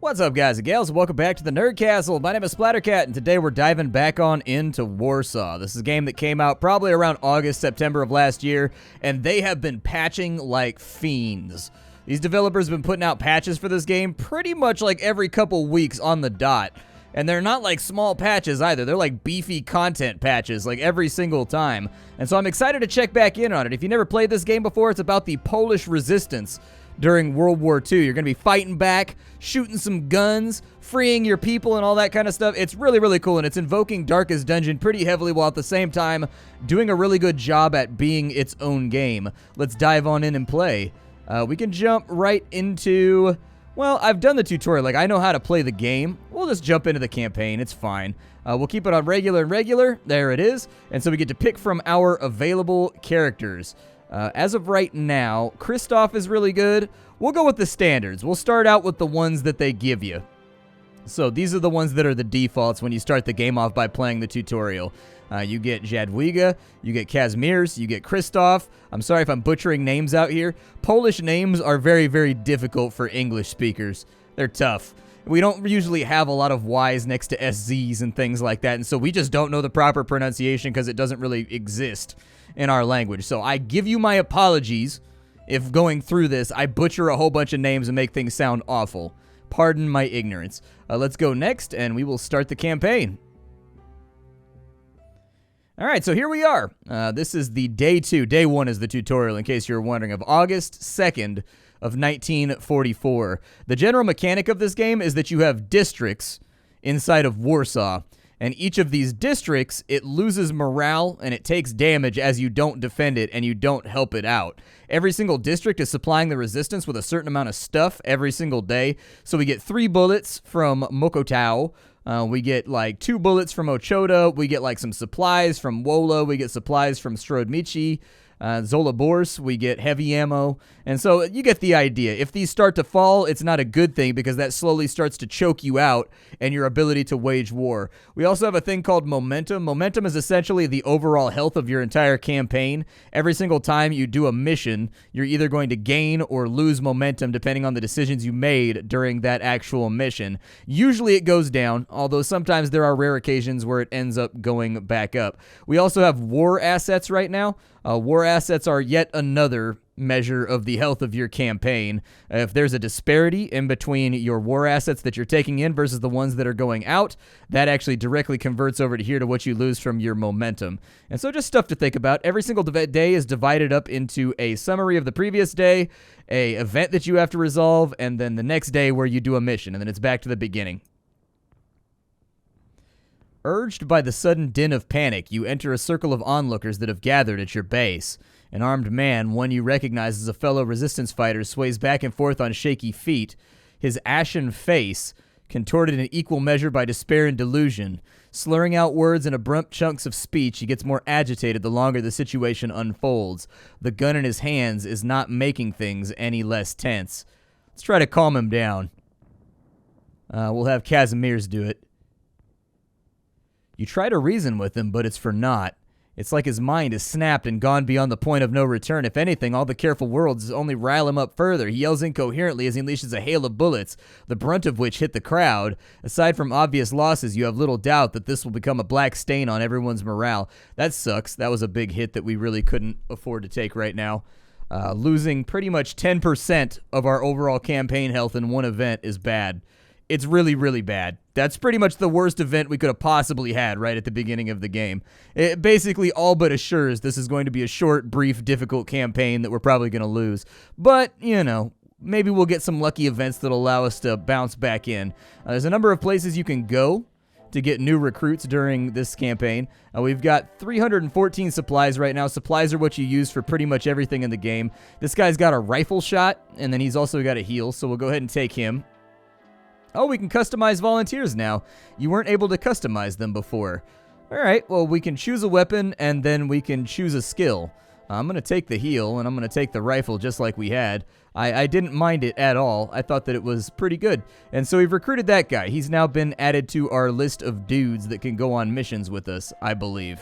What's up, guys and gals? Welcome back to the Nerd Castle. My name is Splattercat, and today we're diving back on into Warsaw. This is a game that came out probably around August, September of last year, and they have been patching like fiends. These developers have been putting out patches for this game pretty much like every couple weeks on the dot. And they're not like small patches either. They're like beefy content patches like every single time. And so I'm excited to check back in on it. If you never played this game before, it's about the Polish resistance during World War II. You're going to be fighting back, shooting some guns, freeing your people and all that kind of stuff. It's really, really cool, and it's invoking Darkest Dungeon pretty heavily while at the same time doing a really good job at being its own game. Let's dive on in and play. We can jump right into... Well, I've done the tutorial. Like, I know how to play the game. We'll just jump into the campaign. It's fine. We'll keep it on regular and regular. There it is. And so we get to pick from our available characters. As of right now, Christoph is really good. We'll go with the standards. We'll start out with the ones that they give you. So these are the ones that are the defaults when you start the game off by playing the tutorial. You get Jadwiga, you get Kazimierz, you get Christoph. I'm sorry if I'm butchering names out here. Polish names are very, very difficult for English speakers. They're tough. We don't usually have a lot of Y's next to SZs and things like that, and so we just don't know the proper pronunciation because it doesn't really exist in our language. So I give you my apologies if going through this I butcher a whole bunch of names and make things sound awful. Pardon my ignorance. Let's go next, and we will start the campaign. All right, so here we are. This is the day 2. Day 1 is the tutorial, in case you're wondering, of August 2nd of 1944. The general mechanic of this game is that you have districts inside of Warsaw, and each of these districts, it loses morale and it takes damage as you don't defend it and you don't help it out. Every single district is supplying the resistance with a certain amount of stuff every single day. So we get 3 bullets from Mokotów. We get like 2 bullets from Ochota. We get like some supplies from Wola. We get supplies from Strodmichi. Zolibors, we get heavy ammo, and so you get the idea. If these start to fall, it's not a good thing because that slowly starts to choke you out and your ability to wage war. We also have a thing called momentum. Momentum is essentially the overall health of your entire campaign. Every single time you do a mission, you're either going to gain or lose momentum depending on the decisions you made during that actual mission. Usually it goes down, although sometimes there are rare occasions where it ends up going back up. We also have war assets right now. War assets are yet another measure of the health of your campaign. If there's a disparity in between your war assets that you're taking in versus the ones that are going out, that actually directly converts over to here to what you lose from your momentum. And so just stuff to think about. Every single day is divided up into a summary of the previous day, a event that you have to resolve, and then the next day where you do a mission, and then it's back to the beginning. Urged by the sudden din of panic, you enter a circle of onlookers that have gathered at your base. An armed man, one you recognize as a fellow resistance fighter, sways back and forth on shaky feet, his ashen face contorted in equal measure by despair and delusion. Slurring out words in abrupt chunks of speech, he gets more agitated the longer the situation unfolds. The gun in his hands is not making things any less tense. Let's try to calm him down. We'll have Kazimierz do it. You try to reason with him, but it's for naught. It's like his mind is snapped and gone beyond the point of no return. If anything, all the careful words only rile him up further. He yells incoherently as he unleashes a hail of bullets, the brunt of which hit the crowd. Aside from obvious losses, you have little doubt that this will become a black stain on everyone's morale. That sucks. That was a big hit that we really couldn't afford to take right now. Losing pretty much 10% of our overall campaign health in one event is bad. It's really, really bad. That's pretty much the worst event we could have possibly had right at the beginning of the game. It basically all but assures this is going to be a short, brief, difficult campaign that we're probably going to lose. But, you know, maybe we'll get some lucky events that'll allow us to bounce back in. There's a number of places you can go to get new recruits during this campaign. We've got 314 supplies right now. Supplies are what you use for pretty much everything in the game. This guy's got a rifle shot, and then he's also got a heal, so we'll go ahead and take him. Oh, we can customize volunteers now. You weren't able to customize them before. All right, well, we can choose a weapon, and then we can choose a skill. I'm going to take the heal, and I'm going to take the rifle just like we had. I didn't mind it at all. I thought that it was pretty good. And so we've recruited that guy. He's now been added to our list of dudes that can go on missions with us, I believe.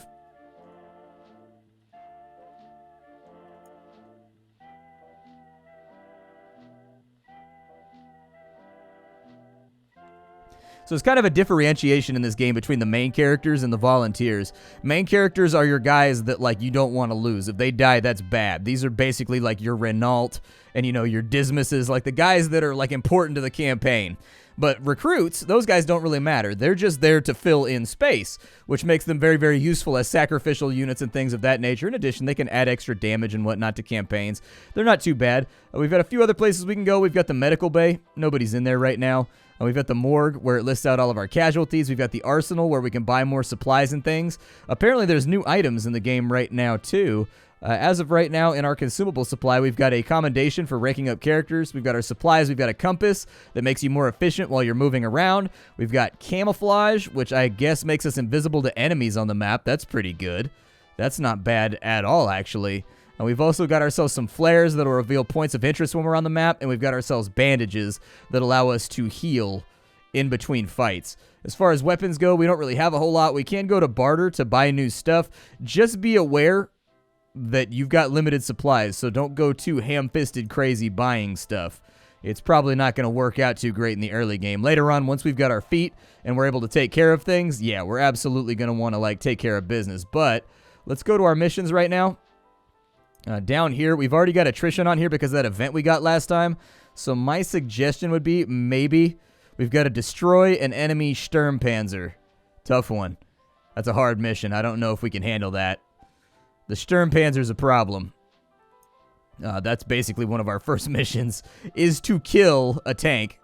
So it's kind of a differentiation in this game between the main characters and the volunteers. Main characters are your guys that, like, you don't want to lose. If they die, that's bad. These are basically like your Renault and, you know, your Dismases, like the guys that are, like, important to the campaign. But recruits, those guys don't really matter. They're just there to fill in space, which makes them very, very useful as sacrificial units and things of that nature. In addition, they can add extra damage and whatnot to campaigns. They're not too bad. We've got a few other places we can go. We've got the medical bay. Nobody's in there right now. We've got the morgue where it lists out all of our casualties. We've got the arsenal where we can buy more supplies and things. Apparently, there's new items in the game right now, too. As of right now, in our consumable supply, we've got a commendation for ranking up characters. We've got our supplies. We've got a compass that makes you more efficient while you're moving around. We've got camouflage, which I guess makes us invisible to enemies on the map. That's pretty good. That's not bad at all, actually. And we've also got ourselves some flares that will reveal points of interest when we're on the map, and we've got ourselves bandages that allow us to heal in between fights. As far as weapons go, we don't really have a whole lot. We can go to barter to buy new stuff. Just be aware that you've got limited supplies, so don't go too ham-fisted crazy buying stuff. It's probably not going to work out too great in the early game. Later on, once we've got our feet and we're able to take care of things, yeah, we're absolutely going to want to, like, take care of business. But let's go to our missions right now. Down here, we've already got attrition on here because of that event we got last time. So my suggestion would be maybe we've got to destroy an enemy Sturmpanzer. Tough one. That's a hard mission. I don't know if we can handle that. The Sturmpanzer's a problem. That's basically one of our first missions, is to kill a tank.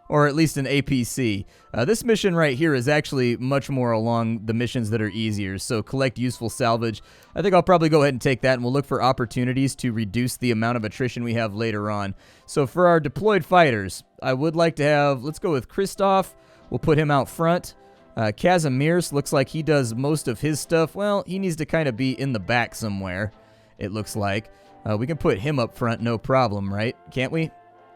Or at least an APC. This mission right here is actually much more along the missions that are easier. So collect useful salvage. I think I'll probably go ahead and take that, and we'll look for opportunities to reduce the amount of attrition we have later on. So for our deployed fighters, I would like to have, let's go with Christoph. We'll put him out front. Kazimierz looks like he does most of his stuff. Well, he needs to kind of be in the back somewhere, it looks like. We can put him up front, no problem, right? Can't we?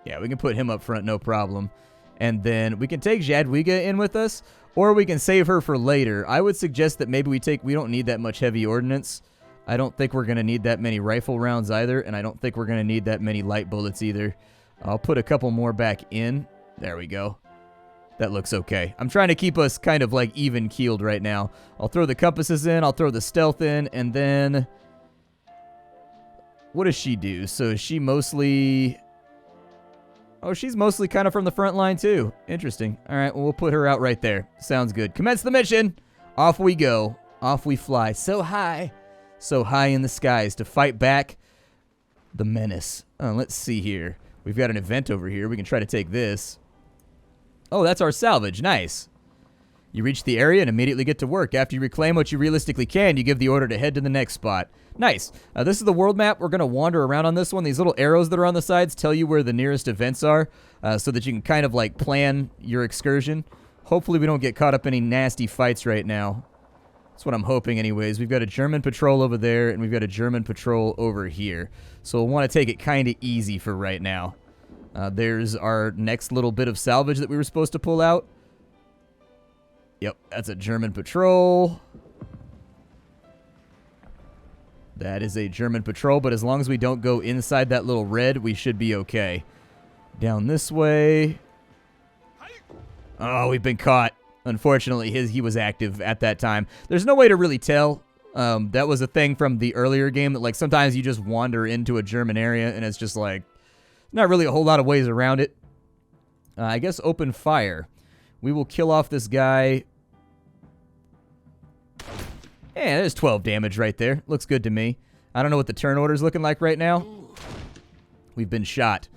Yeah, we can put him up front, no problem. And then we can take Jadwiga in with us, or we can save her for later. I would suggest that maybe we don't need that much heavy ordnance. I don't think we're going to need that many rifle rounds either, and I don't think we're going to need that many light bullets either. I'll put a couple more back in. There we go. That looks okay. I'm trying to keep us kind of like even-keeled right now. I'll throw the compasses in, I'll throw the stealth in, and then what does she do? So she mostly... Oh, she's mostly kind of from the front line, too. Interesting. All right, well, we'll put her out right there. Sounds good. Commence the mission. Off we go. Off we fly. So high in the skies to fight back the menace. Let's see here. We've got an event over here. We can try to take this. Oh, that's our salvage. Nice. You reach the area and immediately get to work. After you reclaim what you realistically can, you give the order to head to the next spot. Nice. This is the world map. We're going to wander around on this one. These little arrows that are on the sides tell you where the nearest events are, so that you can kind of like plan your excursion. Hopefully we don't get caught up in any nasty fights right now. That's what I'm hoping anyways. We've got a German patrol over there, and we've got a German patrol over here. So we'll want to take it kind of easy for right now. There's our next little bit of salvage that we were supposed to pull out. Yep, that's a German patrol. That is a German patrol, but as long as we don't go inside that little red, we should be okay. Down this way. Oh, we've been caught. Unfortunately, he was active at that time. There's no way to really tell. That was a thing from the earlier game that, like, sometimes you just wander into a German area, and it's just, like, not really a whole lot of ways around it. I guess open fire. We will kill off this guy. Yeah, there's 12 damage right there. Looks good to me. I don't know what the turn order's looking like right now. We've been shot.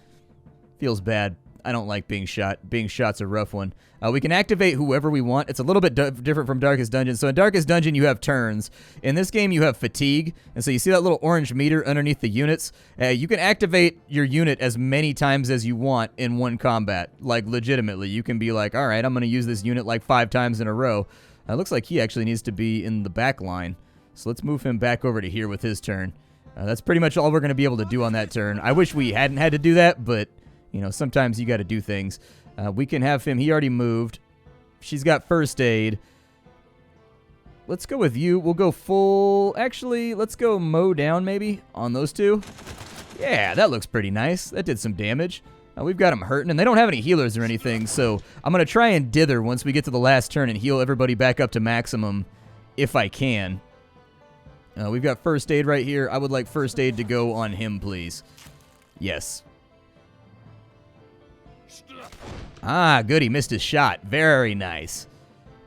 Feels bad. I don't like being shot. Being shot's a rough one. We can activate whoever we want. It's a little bit different from Darkest Dungeon. So in Darkest Dungeon, you have turns. In this game, you have fatigue. And so you see that little orange meter underneath the units? You can activate your unit as many times as you want in one combat. Like, legitimately. You can be like, all right, I'm going to use this unit like 5 times in a row. It looks like he actually needs to be in the back line. So let's move him back over to here with his turn. That's pretty much all we're going to be able to do on that turn. I wish we hadn't had to do that, but, you know, sometimes you got to do things. We can have him. He already moved. She's got first aid. Let's go with you. We'll go full... Actually, let's go mow down maybe on those two. Yeah, that looks pretty nice. That did some damage. We've got them hurting, and they don't have any healers or anything, so I'm going to try and dither once we get to the last turn and heal everybody back up to maximum if I can. We've got first aid right here. I would like first aid to go on him, please. Yes. Ah, good. He missed his shot. Very nice.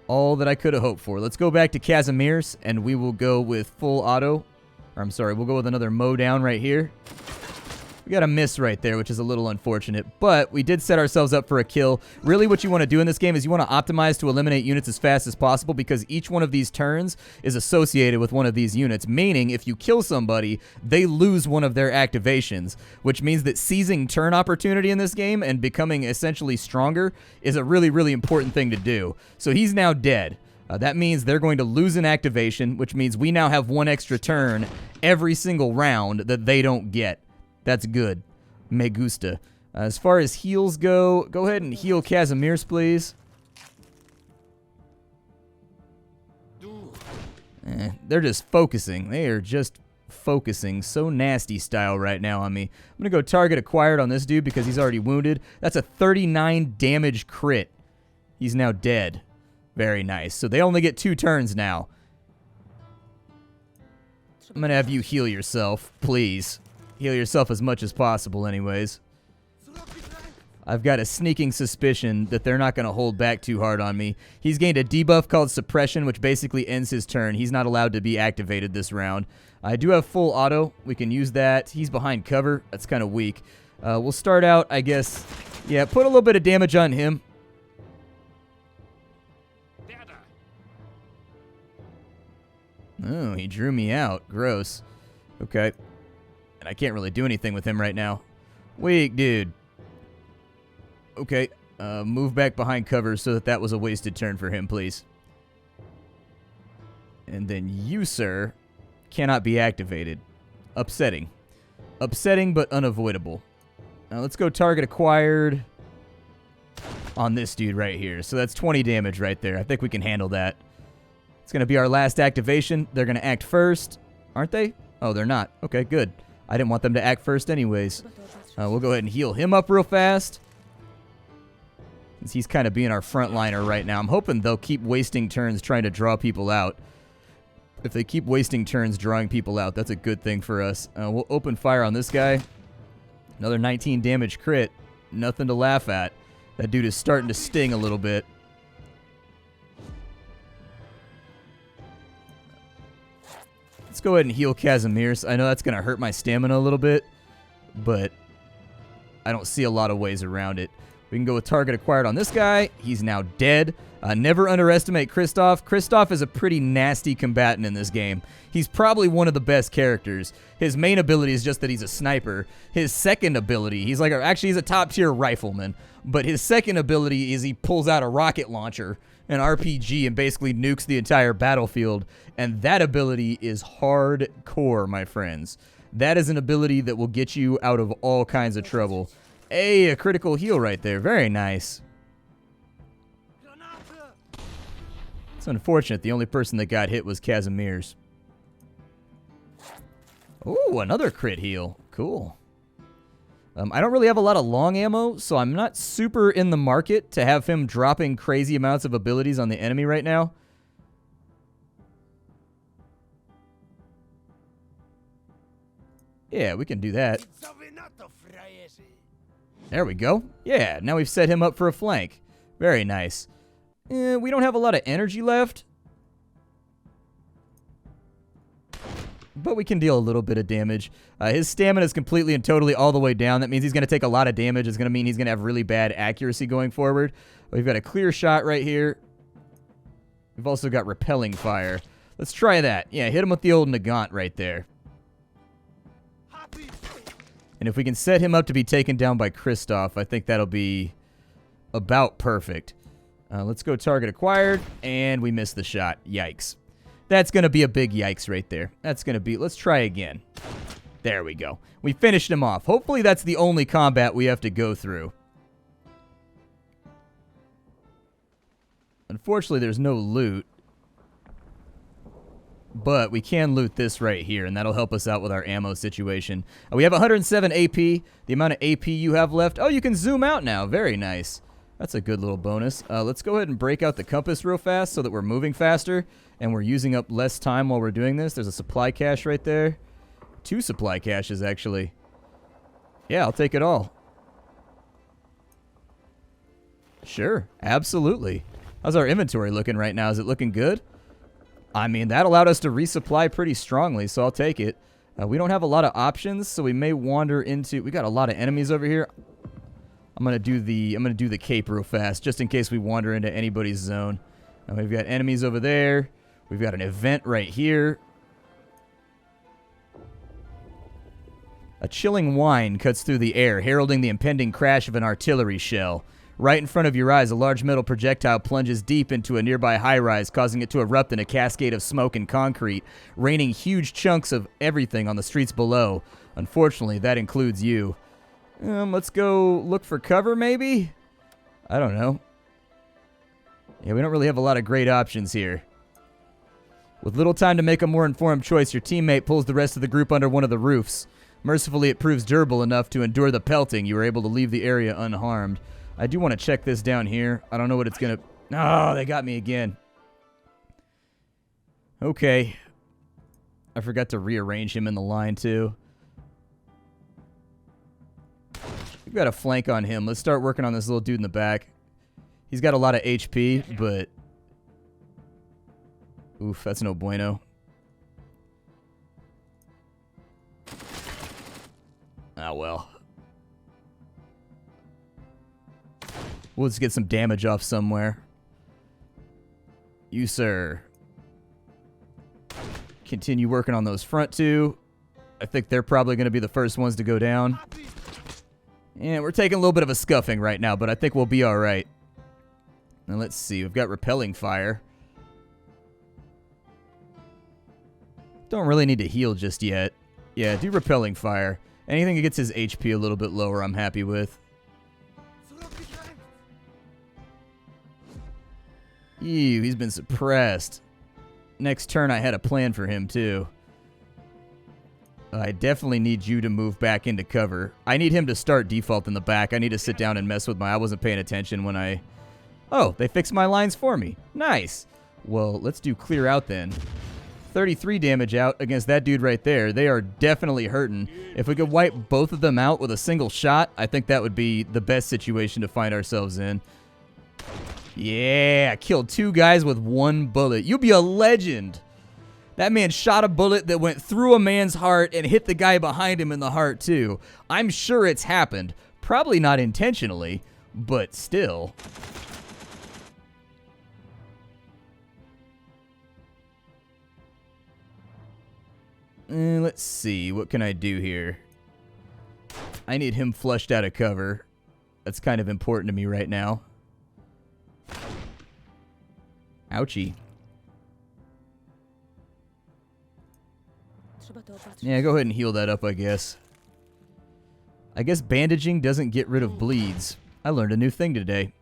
All that I could have hoped for. Let's go back to Casimir's, and we will go with full auto. Or, I'm sorry, we'll go with another mow down right here. We got a miss right there, which is a little unfortunate, but we did set ourselves up for a kill. Really what you want to do in this game is you want to optimize to eliminate units as fast as possible, because each one of these turns is associated with one of these units, meaning if you kill somebody, they lose one of their activations, which means that seizing turn opportunity in this game and becoming essentially stronger is a really, really important thing to do. So he's now dead. That means they're going to lose an activation, which means we now have one extra turn every single round that they don't get. That's good. Me gusta. As far as heals go ahead and heal Casimir's, please. They're just focusing. They are just focusing so nasty style right now on me. I'm going to go target acquired on this dude because he's already wounded. That's a 39 damage crit. He's now dead. Very nice. So they only get 2 turns now. I'm going to have you heal yourself, please. Heal yourself as much as possible anyways. I've got a sneaking suspicion that they're not going to hold back too hard on me. He's gained a debuff called Suppression, which basically ends his turn. He's not allowed to be activated this round. I do have full auto. We can use that. He's behind cover. That's kind of weak. We'll start out, I guess. Yeah, put a little bit of damage on him. Oh, he drew me out. Gross. Okay. And I can't really do anything with him right now. Weak, dude. Okay. Move back behind cover so that was a wasted turn for him, please. And then you, sir, cannot be activated. Upsetting. Upsetting, but unavoidable. Now let's go target acquired on this dude right here. So that's 20 damage right there. I think we can handle that. It's going to be our last activation. They're going to act first, aren't they? Oh, they're not. Okay, good. I didn't want them to act first anyways. We'll go ahead and heal him up real fast, since he's kind of being our frontliner right now. I'm hoping they'll keep wasting turns trying to draw people out. If they keep wasting turns drawing people out, that's a good thing for us. We'll open fire on this guy. Another 19 damage crit. Nothing to laugh at. That dude is starting to sting a little bit. Let's go ahead and heal Casimir's. I know that's going to hurt my stamina a little bit, but I don't see a lot of ways around it. We can go with target acquired on this guy. He's now dead. Never underestimate Kristoff. Kristoff is a pretty nasty combatant in this game. He's probably one of the best characters. His main ability is just that he's a sniper. His second ability, he's a top-tier rifleman, but his second ability is he pulls out a rocket launcher, an RPG, and basically nukes the entire battlefield, and that ability is hardcore, my friends. That is an ability that will get you out of all kinds of trouble. Hey, a critical heal right there. Very nice. It's unfortunate. The only person that got hit was Casimir's. Oh, another crit heal. Cool. I don't really have a lot of long ammo, so I'm not super in the market to have him dropping crazy amounts of abilities on the enemy right now. Yeah, we can do that. There we go. Yeah, now we've set him up for a flank. Very nice. We don't have a lot of energy left, but we can deal a little bit of damage. His stamina is completely and totally all the way down. That means he's going to take a lot of damage. It's going to mean he's going to have really bad accuracy going forward. We've got a clear shot right here. We've also got repelling fire. Let's try that. Yeah, hit him with the old Nagant right there. And if we can set him up to be taken down by Kristoff, I think that'll be about perfect. Let's go target acquired, and we missed the shot. Yikes. That's going to be a big yikes right there. That's going to be... Let's try again. There we go. We finished him off. Hopefully that's the only combat we have to go through. Unfortunately, there's no loot. but we can loot this right here, and that'll help us out with our ammo situation. We have 107 AP. The amount of AP you have left. Oh, you can zoom out now. Very nice. That's a good little bonus. Let's go ahead and break out the compass real fast so that we're moving faster, and we're using up less time while we're doing this. There's a supply cache right there. 2 supply caches, actually. Yeah, I'll take it all. Sure, absolutely. How's our inventory looking right now? Is it looking good? I mean, that allowed us to resupply pretty strongly, so I'll take it. We don't have a lot of options, so we may wander into... We got a lot of enemies over here. I'm gonna do the cape real fast, just in case we wander into anybody's zone. We've got enemies over there. We've got an event right here. A chilling whine cuts through the air, heralding the impending crash of an artillery shell. Right in front of your eyes, a large metal projectile plunges deep into a nearby high-rise, causing it to erupt in a cascade of smoke and concrete, raining huge chunks of everything on the streets below. Unfortunately, that includes you. Let's go look for cover, maybe? I don't know. Yeah, we don't really have a lot of great options here. With little time to make a more informed choice, your teammate pulls the rest of the group under one of the roofs. Mercifully, it proves durable enough to endure the pelting. You were able to leave the area unharmed. I do want to check this down here. I don't know what it's going to... Oh, they got me again. Okay. I forgot to rearrange him in the line, too. We've got a flank on him. Let's start working on this little dude in the back. He's got a lot of HP, but... Oof, that's no bueno. Ah, well. We'll just get some damage off somewhere. You, sir. Continue working on those front two. I think they're probably going to be the first ones to go down. And we're taking a little bit of a scuffing right now, but I think we'll be all right. Now let's see. We've got repelling fire. Don't really need to heal just yet. Yeah, do repelling fire. Anything that gets his HP a little bit lower, I'm happy with. Ew, he's been suppressed. Next turn, I had a plan for him, too. I definitely need you to move back into cover. I need him to start default in the back. I need to sit down and mess with my... I wasn't paying attention when I... Oh, they fixed my lines for me. Nice. Well, let's do clear out then. 33 damage out against that dude right there. They are definitely hurting. If we could wipe both of them out with a single shot, I think that would be the best situation to find ourselves in. Yeah, killed 2 guys with 1 bullet. You'll be a legend. That man shot a bullet that went through a man's heart and hit the guy behind him in the heart, too. I'm sure it's happened. Probably not intentionally, but still. Let's see. What can I do here? I need him flushed out of cover. That's kind of important to me right now. Ouchie. Yeah, go ahead and heal that up, I guess. I guess bandaging doesn't get rid of bleeds. I learned a new thing today.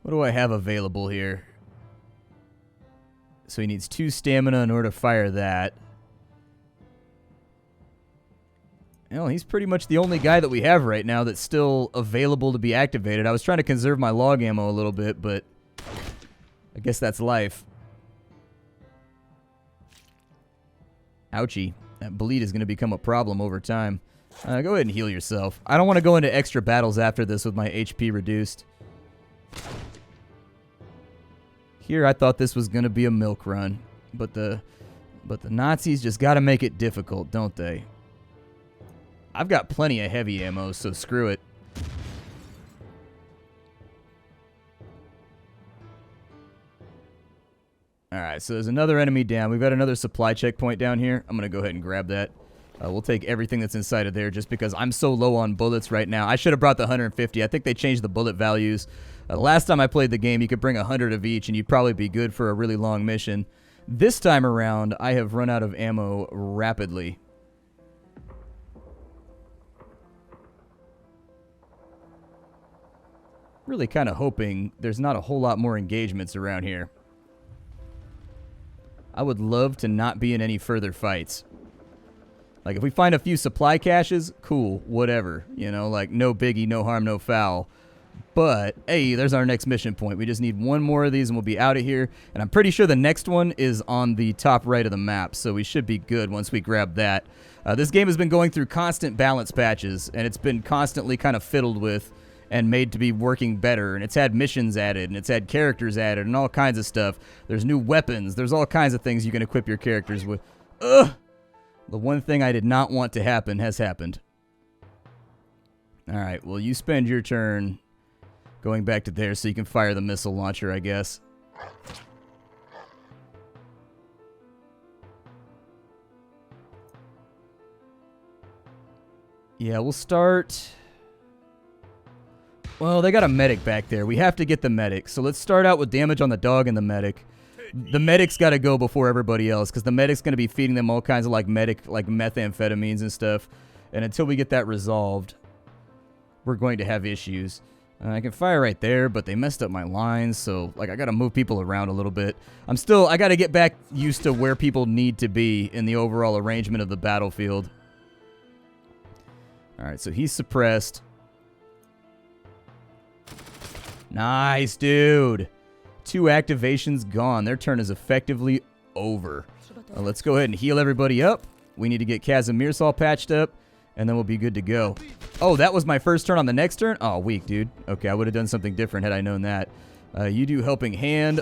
What do I have available here? So he needs 2 stamina in order to fire that. Well, he's pretty much the only guy that we have right now that's still available to be activated. I was trying to conserve my log ammo a little bit, but I guess that's life. Ouchie. That bleed is going to become a problem over time. Go ahead and heal yourself. I don't want to go into extra battles after this with my HP reduced. Here, I thought this was going to be a milk run, but the Nazis just got to make it difficult, don't they? I've got plenty of heavy ammo, so screw it. Alright, so there's another enemy down. We've got another supply checkpoint down here. I'm going to go ahead and grab that. We'll take everything that's inside of there just because I'm so low on bullets right now. I should have brought the 150. I think they changed the bullet values. Last time I played the game, you could bring 100 of each, and you'd probably be good for a really long mission. This time around, I have run out of ammo rapidly. Really kind of hoping there's not a whole lot more engagements around here. I would love to not be in any further fights. Like, if we find a few supply caches, cool, whatever. You know, like, no biggie, no harm, no foul. But, hey, there's our next mission point. We just need one more of these and we'll be out of here. And I'm pretty sure the next one is on the top right of the map, so we should be good once we grab that. This game has been going through constant balance patches, and it's been constantly kind of fiddled with and made to be working better. And it's had missions added, and it's had characters added, and all kinds of stuff. There's new weapons. There's all kinds of things you can equip your characters with. Ugh! The one thing I did not want to happen has happened. Alright, well, you spend your turn going back to there so you can fire the missile launcher, I guess. Yeah, we'll start... Well, they got a medic back there. We have to get the medic. So let's start out with damage on the dog and the medic. The medic's got to go before everybody else, because the medic's going to be feeding them all kinds of like methamphetamines and stuff. And until we get that resolved, we're going to have issues. I can fire right there, but they messed up my lines, so like I got to move people around a little bit. I got to get back used to where people need to be in the overall arrangement of the battlefield. All right, so he's suppressed. Nice, dude. 2 activations gone. Their turn is effectively over. Let's go ahead and heal everybody up. We need to get Kazimirsal patched up, and then we'll be good to go. Oh, that was my first turn on the next turn? Oh, weak, dude. Okay, I would have done something different had I known that. You do helping hand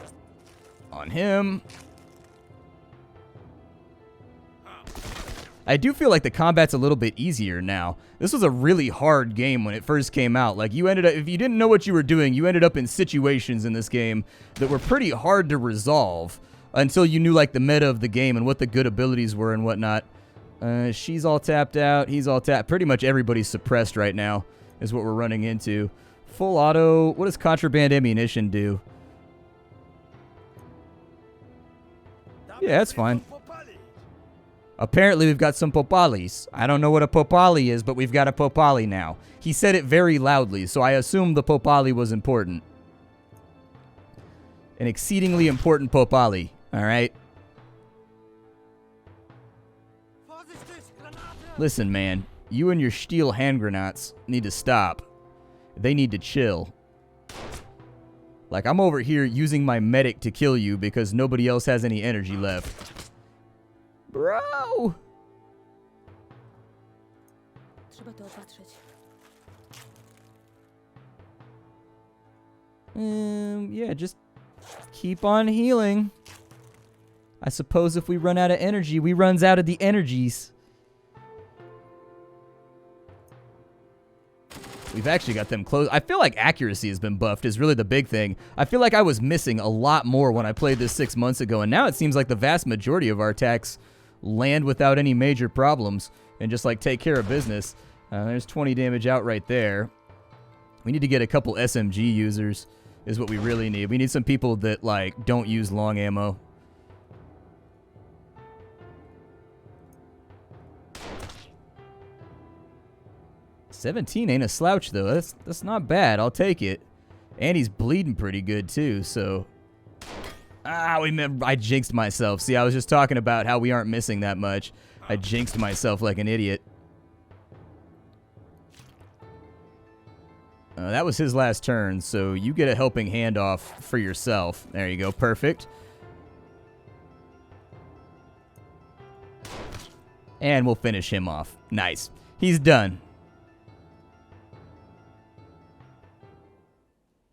on him. I do feel like the combat's a little bit easier now. This was a really hard game when it first came out. Like, you ended up, if you didn't know what you were doing, you ended up in situations in this game that were pretty hard to resolve until you knew, like, the meta of the game and what the good abilities were and whatnot. She's all tapped out. He's all tapped. Pretty much everybody's suppressed right now is what we're running into. Full auto. What does contraband ammunition do? Yeah, that's fine. Apparently, we've got some Popalis. I don't know what a Popali is, but we've got a Popali now. He said it very loudly, so I assume the Popali was important. An exceedingly important Popali, all right? Listen, man, you and your steel hand grenades need to stop. They need to chill. Like, I'm over here using my medic to kill you because nobody else has any energy left. Bro! Yeah, just keep on healing. I suppose if we run out of energy, we runs out of the energies. We've actually got them close. I feel like accuracy has been buffed is really the big thing. I feel like I was missing a lot more when I played this 6 months ago, and now it seems like the vast majority of our attacks land without any major problems and just like take care of business. There's 20 damage out right there. We need to get a couple SMG users is what we really need. We need some people that like don't use long ammo. $17 ain't a slouch though. That's not bad. I'll take it. And he's bleeding pretty good too, so I jinxed myself. See, I was just talking about how we aren't missing that much. I jinxed myself like an idiot. That was his last turn, so you get a helping hand off for yourself. There you go. Perfect. And we'll finish him off. Nice. He's done.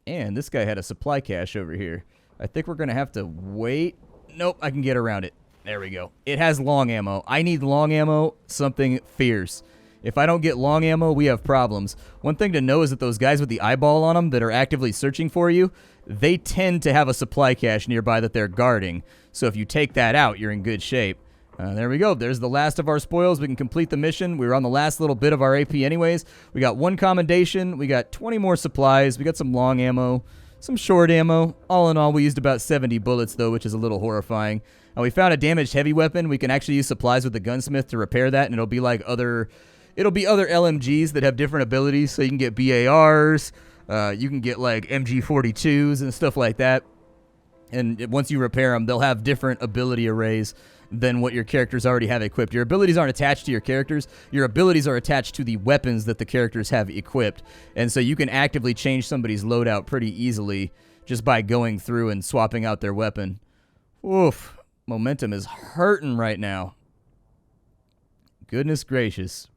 And this guy had a supply cache over here. I think we're going to have to wait. Nope, I can get around it. There we go. It has long ammo. I need long ammo, something fierce. If I don't get long ammo, we have problems. One thing to know is that those guys with the eyeball on them that are actively searching for you, they tend to have a supply cache nearby that they're guarding. So if you take that out, you're in good shape. There we go. There's the last of our spoils. We can complete the mission. We were on the last little bit of our AP anyways. We got 1 commendation. We got 20 more supplies. We got some long ammo. Some short ammo. All in all, we used about 70 bullets, though, which is a little horrifying. We found a damaged heavy weapon. We can actually use supplies with the gunsmith to repair that, and it'll be like other LMGs that have different abilities. So you can get BARs. You can get, like, MG42s and stuff like that. And once you repair them, they'll have different ability arrays than what your characters already have equipped. Your abilities aren't attached to your characters. Your abilities are attached to the weapons that the characters have equipped. And so you can actively change somebody's loadout pretty easily just by going through and swapping out their weapon. Oof. Momentum is hurting right now. Goodness gracious.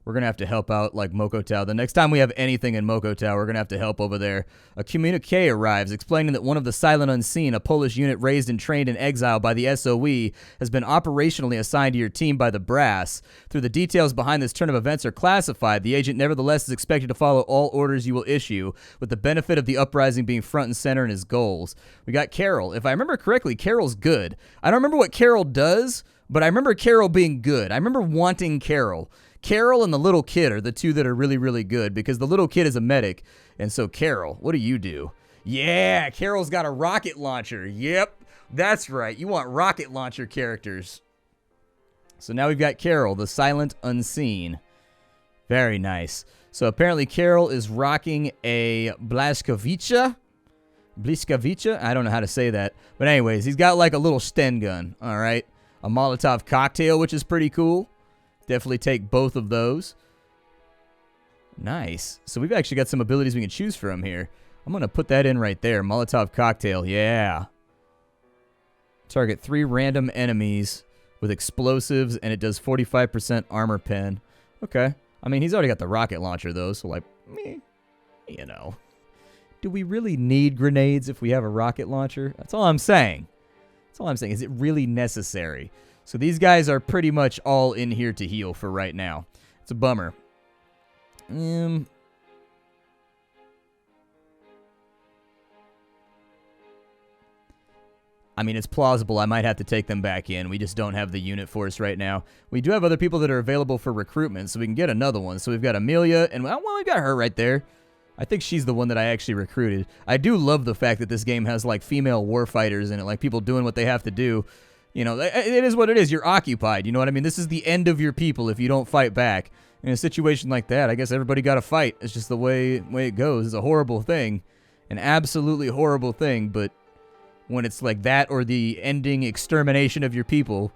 We're going to have to help out like Mokotau. The next time we have anything in Mokotau, we're going to have to help over there. A communique arrives explaining that one of the Silent Unseen, a Polish unit raised and trained in exile by the SOE, has been operationally assigned to your team by the Brass. Through the details behind this turn of events are classified, the agent nevertheless is expected to follow all orders you will issue, with the benefit of the uprising being front and center in his goals. We got Carol. If I remember correctly, Carol's good. I don't remember what Carol does, but I remember Carol being good. I remember wanting Carol. Carol and the little kid are the two that are really, really good because the little kid is a medic. And so, Carol, what do you do? Yeah, Carol's got a rocket launcher. Yep, that's right. You want rocket launcher characters. So now we've got Carol, the Silent Unseen. Very nice. So apparently Carol is rocking a Blaskovica. Bliskavica? I don't know how to say that. But anyways, he's got like a little Sten gun, all right? A Molotov cocktail, which is pretty cool. Definitely take both of those. Nice. So we've actually got some abilities we can choose from here. I'm going to put that in right there. Molotov cocktail. Yeah. Target 3 random enemies with explosives, and it does 45% armor pen. Okay. I mean, he's already got the rocket launcher, though, so, like, meh, you know. Do we really need grenades if we have a rocket launcher? That's all I'm saying. That's all I'm saying. Is it really necessary? So these guys are pretty much all in here to heal for right now. It's a bummer. I mean, it's plausible. I might have to take them back in. We just don't have the unit force right now. We do have other people that are available for recruitment, so we can get another one. So we've got Amelia, and well, we've got her right there. I think she's the one that I actually recruited. I do love the fact that this game has, like, female warfighters in it, like people doing what they have to do. You know, it is what it is. You're occupied. You know what I mean? This is the end of your people if you don't fight back. In a situation like that, I guess everybody got to fight. It's just the way it goes. It's a horrible thing. An absolutely horrible thing. But when it's like that or the ending extermination of your people,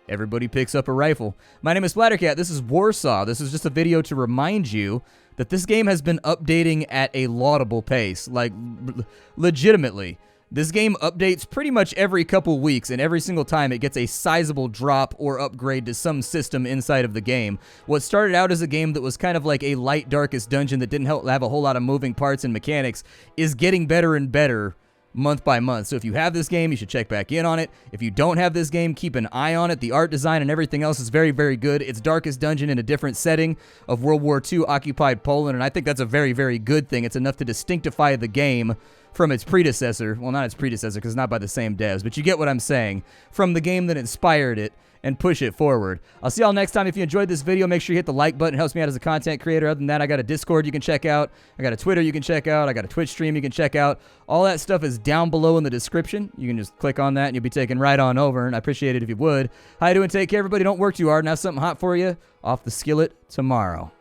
everybody picks up a rifle. My name is Splattercat. This is Warsaw. This is just a video to remind you that this game has been updating at a laudable pace. Like, legitimately. This game updates pretty much every couple weeks, and every single time it gets a sizable drop or upgrade to some system inside of the game. What started out as a game that was kind of like a light Darkest Dungeon that didn't have a whole lot of moving parts and mechanics is getting better and better month by month. So if you have this game, you should check back in on it. If you don't have this game, keep an eye on it. The art design and everything else is very, very good. It's Darkest Dungeon in a different setting of World War II occupied Poland, and I think that's a very, very good thing. It's enough to distinctify the game from its predecessor. Well, not its predecessor, because it's not by the same devs, but you get what I'm saying. From the game that inspired it and push it forward. I'll see y'all next time. If you enjoyed this video, make sure you hit the like button. It helps me out as a content creator. Other than that, I got a Discord you can check out. I got a Twitter you can check out. I got a Twitch stream you can check out. All that stuff is down below in the description. You can just click on that and you'll be taken right on over, and I appreciate it if you would. How you doing? Take care, everybody. Don't work too hard, and have something hot for you off the skillet tomorrow.